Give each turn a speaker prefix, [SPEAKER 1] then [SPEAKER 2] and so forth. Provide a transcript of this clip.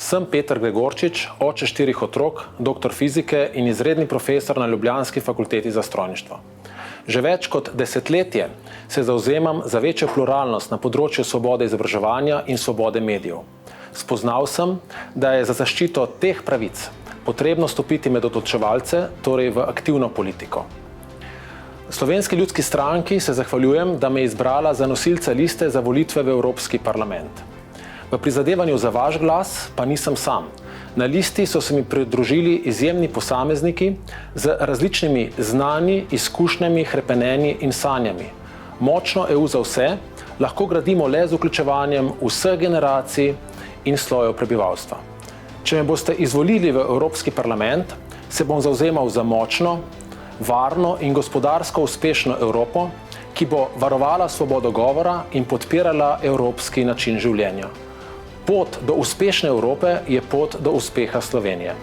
[SPEAKER 1] Sem Peter Gregorčič, oče 4 otrok, doktor fizike in izredni profesor na ljubljanski fakulteti za strojništvo. Že več kot desetletje se zavzemam za večjo pluralnost na področju svobode izobraževanja in svobode medijev. Spoznal sem, da je za zaščito teh pravic potrebno stopiti med odločevalce, torej v aktivno politiko. Slovenski ljudski stranki se zahvaljujem, da me je izbrala za nosilca liste za volitve v Evropski parlament. V prizadevanju za vaš glas pa nisem sam. Na listi so se mi pridružili izjemni posamezniki z različnimi znanji, izkušnjami, hrepenenji in sanjami. Močno EU za vse lahko gradimo le z vključevanjem vseh generacij in slojev prebivalstva. Če me boste izvolili v Evropski parlament, se bom zavzemal za močno, varno in gospodarsko uspešno Evropo, ki bo varovala svobodo govora in podpirala evropski način življenja. Pot do uspešne Evrope je pot do uspeha Slovenije.